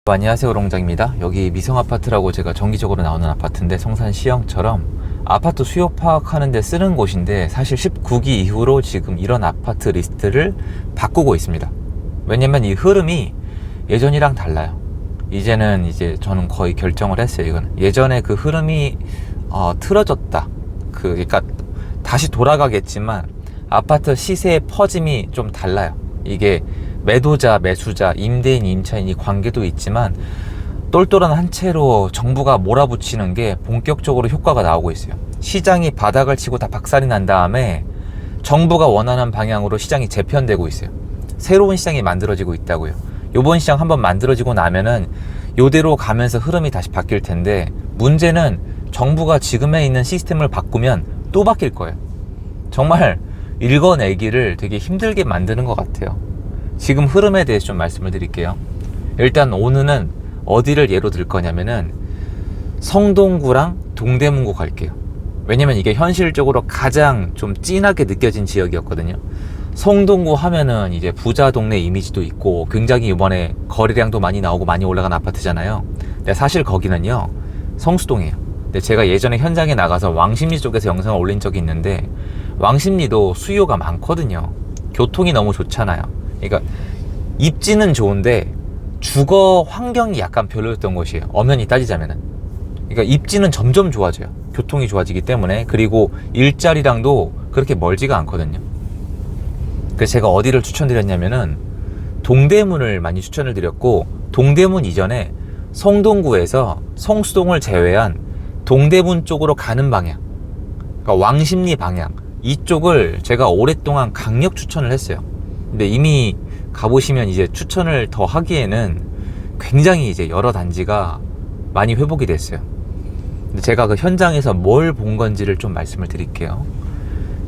안녕하세요, 롱장입니다. 여기 미성아파트라고 제가 정기적으로 나오는 아파트인데 성산시형처럼 아파트 수요 파악하는 데 쓰는 곳인데 사실 19기 이후로 지금 이런 아파트 리스트를 바꾸고 있습니다. 왜냐면 이 흐름이 예전이랑 달라요. 이제는 저는 거의 결정을 했어요. 이거는 예전에 그 흐름이 틀어졌다. 그러니까 다시 돌아가겠지만 아파트 시세의 퍼짐이 좀 달라요. 이게 매도자, 매수자, 임대인, 임차인 이 관계도 있지만 똘똘한 한 채로 정부가 몰아붙이는 게 본격적으로 효과가 나오고 있어요. 시장이 바닥을 치고 다 박살이 난 다음에 정부가 원하는 방향으로 시장이 재편되고 있어요. 새로운 시장이 만들어지고 있다고요. 요번 시장 한번 만들어지고 나면은 요대로 가면서 흐름이 다시 바뀔 텐데, 문제는 정부가 지금에 있는 시스템을 바꾸면 또 바뀔 거예요. 정말 읽어내기를 되게 힘들게 만드는 것 같아요. 지금 흐름에 대해서 좀 말씀을 드릴게요. 일단 오늘은 어디를 예로 들 거냐면은 성동구랑 동대문구 갈게요. 왜냐면 이게 현실적으로 가장 좀 진하게 느껴진 지역이었거든요. 성동구 하면은 이제 부자 동네 이미지도 있고 굉장히 이번에 거래량도 많이 나오고 많이 올라간 아파트잖아요. 근데 사실 거기는요, 성수동이에요. 근데 제가 예전에 현장에 나가서 왕십리 쪽에서 영상을 올린 적이 있는데 왕십리도 수요가 많거든요. 교통이 너무 좋잖아요. 그러니까 입지는 좋은데 주거 환경이 약간 별로였던 곳이에요. 엄연히 따지자면은. 그러니까 입지는 점점 좋아져요. 교통이 좋아지기 때문에. 그리고 일자리랑도 그렇게 멀지가 않거든요. 그래서 제가 어디를 추천드렸냐면은 동대문을 많이 추천을 드렸고, 동대문 이전에 성동구에서 성수동을 제외한 동대문 쪽으로 가는 방향, 그러니까 왕십리 방향, 이쪽을 제가 오랫동안 강력 추천을 했어요. 근데 이미 가보시면 이제 추천을 더 하기에는 굉장히 이제 여러 단지가 많이 회복이 됐어요. 근데 제가 그 현장에서 뭘 본 건지를 좀 말씀을 드릴게요.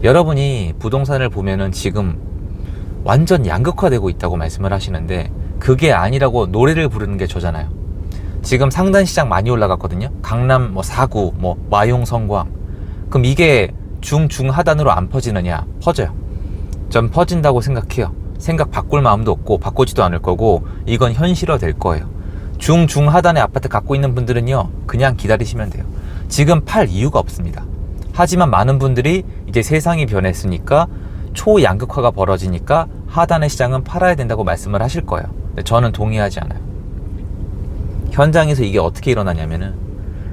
여러분이 부동산을 보면은 지금 완전 양극화되고 있다고 말씀을 하시는데 그게 아니라고 노래를 부르는 게 저잖아요. 지금 상단시장 많이 올라갔거든요. 강남 4구, 마용, 성광. 그럼 이게 중하단으로 안 퍼지느냐? 퍼져요. 전 퍼진다고 생각해요. 생각 바꿀 마음도 없고 바꾸지도 않을 거고, 이건 현실화 될 거예요. 중하단의 아파트 갖고 있는 분들은요, 그냥 기다리시면 돼요. 지금 팔 이유가 없습니다. 하지만 많은 분들이 이제 세상이 변했으니까 초양극화가 벌어지니까 하단의 시장은 팔아야 된다고 말씀을 하실 거예요. 근데 저는 동의하지 않아요. 현장에서 이게 어떻게 일어나냐면은,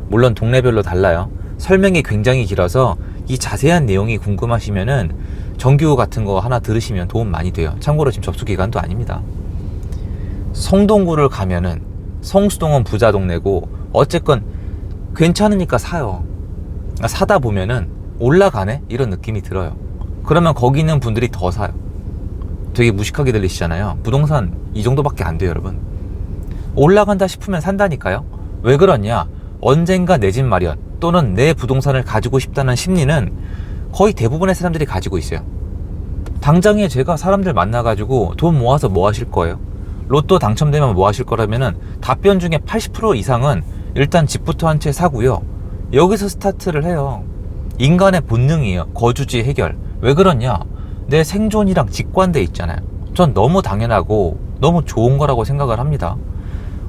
물론 동네별로 달라요. 설명이 굉장히 길어서 이 자세한 내용이 궁금하시면은 정규 같은 거 하나 들으시면 도움 많이 돼요. 참고로 지금 접수 기간도 아닙니다. 성동구를 가면은 성수동은 부자 동네고 어쨌건 괜찮으니까 사요. 사다 보면은 올라가네? 이런 느낌이 들어요. 그러면 거기 있는 분들이 더 사요. 되게 무식하게 들리시잖아요. 부동산 이 정도밖에 안 돼요, 여러분. 올라간다 싶으면 산다니까요. 왜 그러냐? 언젠가 내 집 마련 또는 내 부동산을 가지고 싶다는 심리는 거의 대부분의 사람들이 가지고 있어요. 당장에 제가 사람들 만나가지고 돈 모아서 뭐 하실 거예요? 로또 당첨되면 뭐 하실 거라면은 답변 중에 80% 이상은 일단 집부터 한 채 사고요. 여기서 스타트를 해요. 인간의 본능이에요. 거주지 해결. 왜 그러냐? 내 생존이랑 직관돼 있잖아요. 전 너무 당연하고 너무 좋은 거라고 생각을 합니다.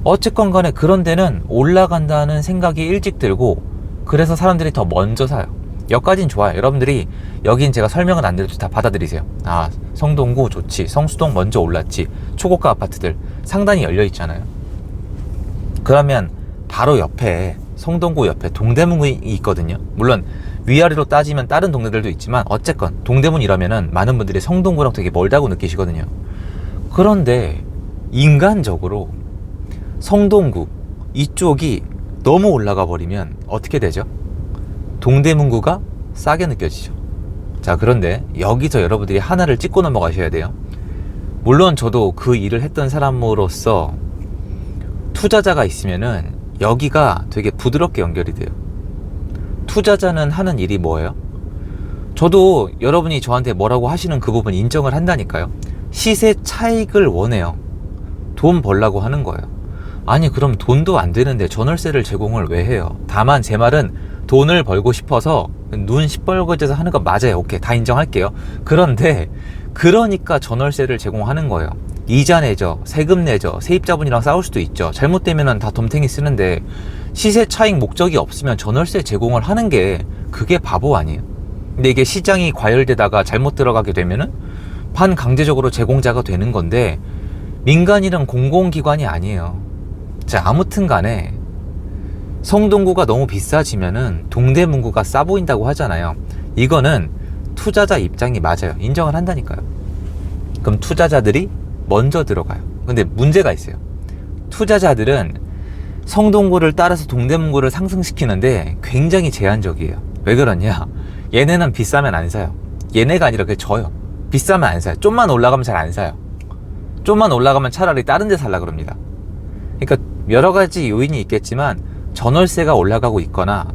어쨌건 간에 그런 데는 올라간다는 생각이 일찍 들고, 그래서 사람들이 더 먼저 사요. 여기까진 좋아요. 여러분들이 여긴 제가 설명은 안 드려도 다 받아들이세요. 성동구 좋지, 성수동 먼저 올랐지, 초고가 아파트들 상단이 열려 있잖아요. 그러면 바로 옆에 성동구 옆에 동대문이 있거든요. 물론 위아래로 따지면 다른 동네들도 있지만 어쨌건 동대문이라면은 많은 분들이 성동구랑 되게 멀다고 느끼시거든요. 그런데 인간적으로 성동구 이쪽이 너무 올라가 버리면 어떻게 되죠? 동대문구가 싸게 느껴지죠. 자, 그런데 여기서 여러분들이 하나를 짚고 넘어가셔야 돼요. 물론 저도 그 일을 했던 사람으로서 투자자가 있으면은 여기가 되게 부드럽게 연결이 돼요. 투자자는 하는 일이 뭐예요? 저도 여러분이 저한테 뭐라고 하시는 그 부분 인정을 한다니까요. 시세 차익을 원해요. 돈 벌라고 하는 거예요. 아니, 그럼 돈도 안 되는데 전월세를 제공을 왜 해요? 다만 제 말은 돈을 벌고 싶어서 눈 시뻘겋어서 하는 거 맞아요. 오케이, 다 인정할게요. 그런데 그러니까 전월세를 제공하는 거예요. 이자 내죠, 세금 내죠, 세입자분이랑 싸울 수도 있죠. 잘못되면은 다 덤탱이 쓰는데 시세 차익 목적이 없으면 전월세 제공을 하는 게 그게 바보 아니에요? 근데 이게 시장이 과열되다가 잘못 들어가게 되면은 반강제적으로 제공자가 되는 건데 민간이랑 공공기관이 아니에요. 자, 아무튼 간에 성동구가 너무 비싸지면은 동대문구가 싸 보인다고 하잖아요. 이거는 투자자 입장이 맞아요. 인정을 한다니까요. 그럼 투자자들이 먼저 들어가요. 근데 문제가 있어요. 투자자들은 성동구를 따라서 동대문구를 상승시키는데 굉장히 제한적이에요. 왜 그러냐? 얘네는 비싸면 안 사요. 얘네가 아니라 그게 저요. 비싸면 안 사요. 좀만 올라가면 잘 안 사요. 좀만 올라가면 차라리 다른 데 살라 그럽니다. 그러니까 여러 가지 요인이 있겠지만 전월세가 올라가고 있거나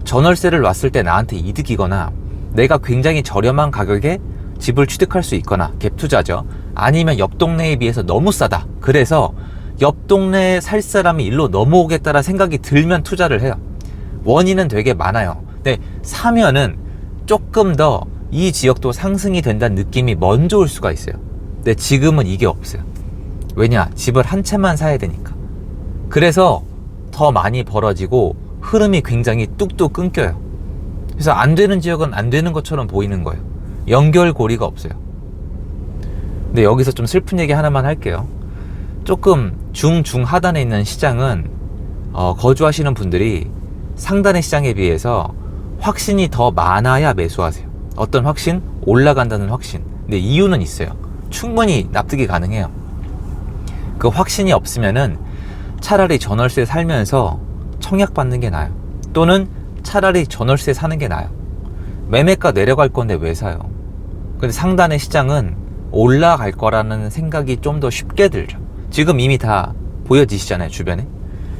전월세를 놨을 때 나한테 이득이거나 내가 굉장히 저렴한 가격에 집을 취득할 수 있거나 갭 투자죠. 아니면 옆 동네에 비해서 너무 싸다. 그래서 옆 동네에 살 사람이 일로 넘어오겠다라 생각이 들면 투자를 해요. 원인은 되게 많아요. 근데 사면은 조금 더 이 지역도 상승이 된다는 느낌이 먼저 올 수가 있어요. 근데 지금은 이게 없어요. 왜냐? 집을 한 채만 사야 되니까. 그래서 더 많이 벌어지고 흐름이 굉장히 뚝뚝 끊겨요. 그래서 안 되는 지역은 안 되는 것처럼 보이는 거예요. 연결고리가 없어요. 근데 여기서 좀 슬픈 얘기 하나만 할게요. 조금 중하단에 있는 시장은 거주하시는 분들이 상단의 시장에 비해서 확신이 더 많아야 매수하세요. 어떤 확신? 올라간다는 확신. 근데 이유는 있어요. 충분히 납득이 가능해요. 그 확신이 없으면은 차라리 전월세 살면서 청약 받는 게 나아요. 또는 차라리 전월세 사는 게 나아요. 매매가 내려갈 건데 왜 사요? 근데 상단의 시장은 올라갈 거라는 생각이 좀 더 쉽게 들죠. 지금 이미 다 보여지시잖아요, 주변에.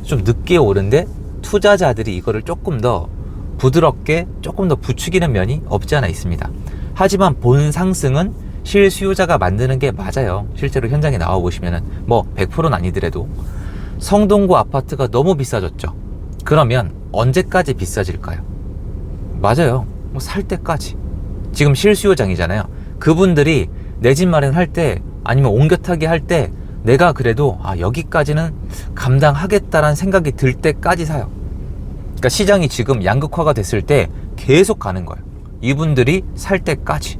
좀 늦게 오른데 투자자들이 이거를 조금 더 부드럽게 조금 더 부추기는 면이 없지 않아 있습니다. 하지만 본 상승은 실수요자가 만드는 게 맞아요. 실제로 현장에 나와 보시면은 뭐 100%는 아니더라도 성동구 아파트가 너무 비싸졌죠. 그러면 언제까지 비싸질까요? 맞아요. 뭐 살 때까지. 지금 실수요장이잖아요. 그분들이 내 집 마련할 때 아니면 옮겨 타기 할 때 내가 그래도 여기까지는 감당하겠다라는 생각이 들 때까지 사요. 그러니까 시장이 지금 양극화가 됐을 때 계속 가는 거예요. 이분들이 살 때까지.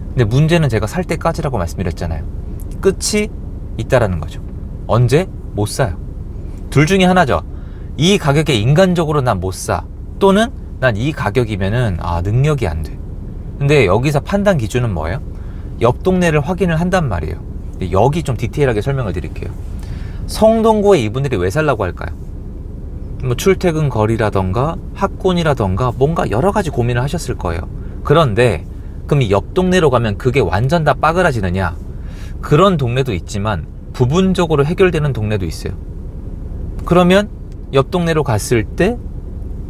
근데 문제는 제가 살 때까지라고 말씀드렸잖아요. 끝이 있다라는 거죠. 언제? 못 사요. 둘 중에 하나죠. 이 가격에 인간적으로 난 못 사. 또는 난 이 가격이면은 능력이 안 돼. 근데 여기서 판단 기준은 뭐예요? 옆 동네를 확인을 한단 말이에요. 여기 좀 디테일하게 설명을 드릴게요. 성동구에 이분들이 왜 살라고 할까요? 뭐 출퇴근 거리라던가 학군이라던가 뭔가 여러 가지 고민을 하셨을 거예요. 그런데 그럼 이 옆 동네로 가면 그게 완전 다 빠그라지느냐? 그런 동네도 있지만 부분적으로 해결되는 동네도 있어요. 그러면 옆 동네로 갔을 때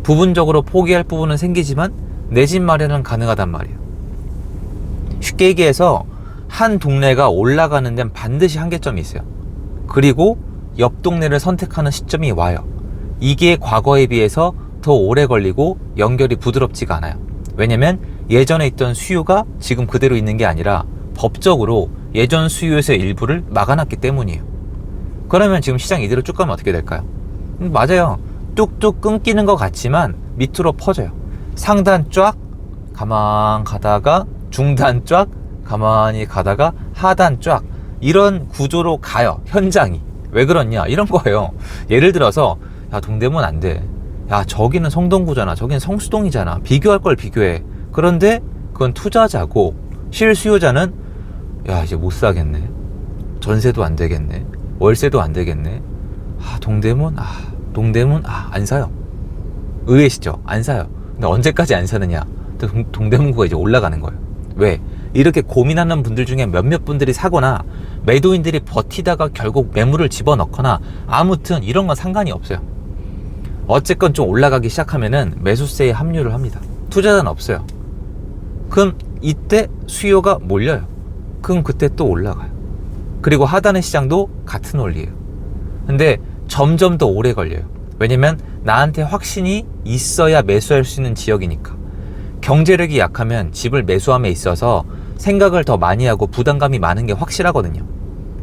부분적으로 포기할 부분은 생기지만 내 집 마련은 가능하단 말이에요. 쉽게 얘기해서 한 동네가 올라가는 데는 반드시 한계점이 있어요. 그리고 옆 동네를 선택하는 시점이 와요. 이게 과거에 비해서 더 오래 걸리고 연결이 부드럽지가 않아요. 왜냐면 예전에 있던 수요가 지금 그대로 있는 게 아니라 법적으로 예전 수요에서의 일부를 막아놨기 때문이에요. 그러면 지금 시장 이대로 쭉 가면 어떻게 될까요? 맞아요. 뚝뚝 끊기는 것 같지만 밑으로 퍼져요. 상단 쫙 가만 가다가 중단 쫙 가만히 가다가 하단 쫙 이런 구조로 가요. 현장이. 왜 그렇냐? 이런 거예요. 예를 들어서 야, 동대문 안 돼. 야, 저기는 성동구잖아. 저기는 성수동이잖아. 비교할 걸 비교해. 그런데 그건 투자자고 실수요자는 야, 이제 못 사겠네. 전세도 안 되겠네. 월세도 안 되겠네. 동대문 안 사요. 의외시죠? 안 사요. 근데 언제까지 안 사느냐? 동대문구가 이제 올라가는 거예요. 왜? 이렇게 고민하는 분들 중에 몇몇 분들이 사거나 매도인들이 버티다가 결국 매물을 집어넣거나 아무튼 이런 건 상관이 없어요. 어쨌건 좀 올라가기 시작하면은 매수세에 합류를 합니다. 투자자는 없어요. 그럼 이때 수요가 몰려요. 그럼 그때 또 올라가요. 그리고 하단의 시장도 같은 원리예요. 근데 점점 더 오래 걸려요. 왜냐면 나한테 확신이 있어야 매수할 수 있는 지역이니까. 경제력이 약하면 집을 매수함에 있어서 생각을 더 많이 하고 부담감이 많은 게 확실하거든요.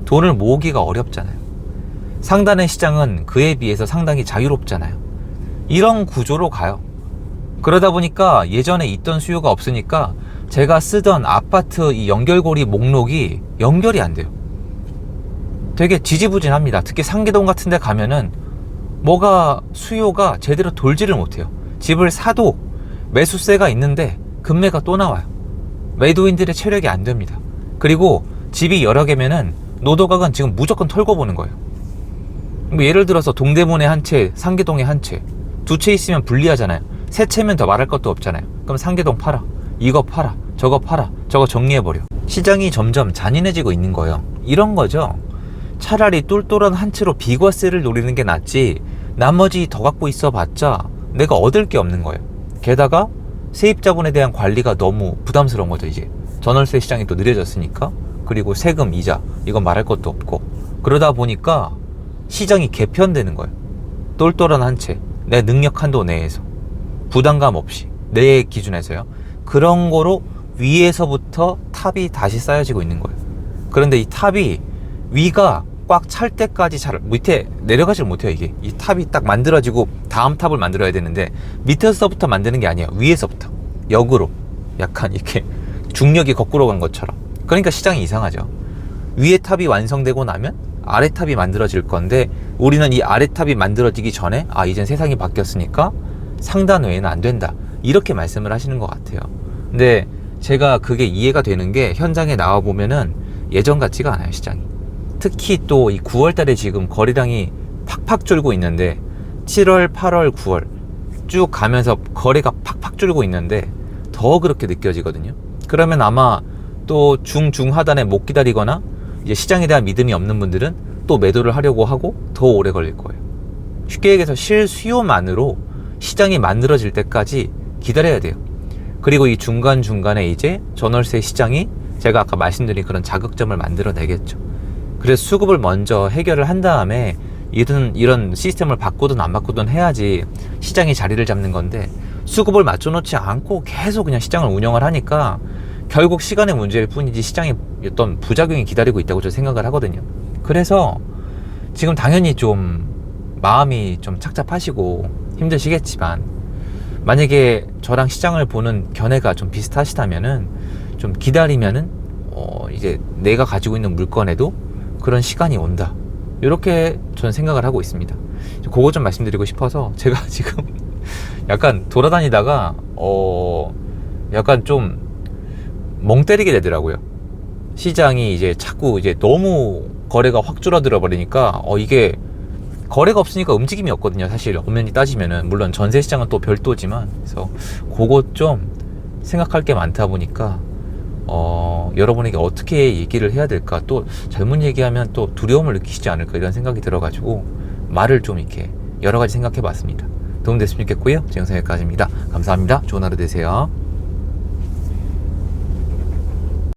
돈을 모으기가 어렵잖아요. 상단의 시장은 그에 비해서 상당히 자유롭잖아요. 이런 구조로 가요. 그러다 보니까 예전에 있던 수요가 없으니까 제가 쓰던 아파트 이 연결고리 목록이 연결이 안 돼요. 되게 지지부진합니다. 특히 상계동 같은 데 가면은 뭐가 수요가 제대로 돌지를 못해요. 집을 사도 매수세가 있는데 급매가 또 나와요. 매도인들의 체력이 안 됩니다. 그리고 집이 여러 개면은 노도각은 지금 무조건 털고 보는 거예요. 뭐 예를 들어서 동대문에 한 채, 상계동에 한 채, 두 채 있으면 불리하잖아요. 세 채면 더 말할 것도 없잖아요. 그럼 상계동 팔아, 이거 팔아, 저거 팔아, 저거 정리해버려. 시장이 점점 잔인해지고 있는 거예요. 이런 거죠. 차라리 똘똘한 한 채로 비과세를 노리는 게 낫지, 나머지 더 갖고 있어 봤자 내가 얻을 게 없는 거예요. 게다가 세입자분에 대한 관리가 너무 부담스러운 거죠. 이제 전월세 시장이 또 느려졌으니까. 그리고 세금, 이자, 이건 말할 것도 없고. 그러다 보니까 시장이 개편되는 거예요. 똘똘한 한 채, 내 능력 한도 내에서 부담감 없이, 내 기준에서요. 그런 거로 위에서부터 탑이 다시 쌓여지고 있는 거예요. 그런데 이 탑이 위가 꽉 찰 때까지 잘 밑에 내려가질 못해요. 이게 이 탑이 딱 만들어지고 다음 탑을 만들어야 되는데 밑에서부터 만드는 게 아니에요. 위에서부터 역으로, 약간 이렇게 중력이 거꾸로 간 것처럼. 그러니까 시장이 이상하죠. 위에 탑이 완성되고 나면 아래 탑이 만들어질 건데, 우리는 이 아래 탑이 만들어지기 전에 이젠 세상이 바뀌었으니까 상단 외에는 안 된다, 이렇게 말씀을 하시는 것 같아요. 근데 제가 그게 이해가 되는 게, 현장에 나와 보면은 예전 같지가 않아요, 시장이. 특히 또 이 9월 달에 지금 거래량이 팍팍 줄고 있는데, 7월, 8월, 9월 쭉 가면서 거래가 팍팍 줄고 있는데 더 그렇게 느껴지거든요. 그러면 아마 또 중하단에 못 기다리거나 이제 시장에 대한 믿음이 없는 분들은 또 매도를 하려고 하고 더 오래 걸릴 거예요. 쉽게 얘기해서 실수요만으로 시장이 만들어질 때까지 기다려야 돼요. 그리고 이 중간중간에 이제 전월세 시장이 제가 아까 말씀드린 그런 자극점을 만들어내겠죠. 그래서 수급을 먼저 해결을 한 다음에 이런 시스템을 바꾸든 안 바꾸든 해야지 시장이 자리를 잡는 건데, 수급을 맞춰놓지 않고 계속 그냥 시장을 운영을 하니까 결국 시간의 문제일 뿐이지 시장의 어떤 부작용이 기다리고 있다고 저는 생각을 하거든요. 그래서 지금 당연히 좀 마음이 좀 착잡하시고 힘드시겠지만, 만약에 저랑 시장을 보는 견해가 좀 비슷하시다면은 좀 기다리면은 이제 내가 가지고 있는 물건에도 그런 시간이 온다, 이렇게 저는 생각을 하고 있습니다. 그거 좀 말씀드리고 싶어서 제가 지금 약간 돌아다니다가 약간 좀 멍 때리게 되더라고요. 시장이 이제 자꾸 이제 너무 거래가 확 줄어들어 버리니까 이게 거래가 없으니까 움직임이 없거든요. 사실 엄연히 따지면은, 물론 전세 시장은 또 별도지만. 그래서 그거 좀 생각할 게 많다 보니까 여러분에게 어떻게 얘기를 해야 될까, 또 잘못 얘기하면 또 두려움을 느끼시지 않을까, 이런 생각이 들어가지고 말을 좀 이렇게 여러 가지 생각해 봤습니다. 도움됐으면 좋겠고요. 제 영상 여기까지입니다. 감사합니다. 좋은 하루 되세요.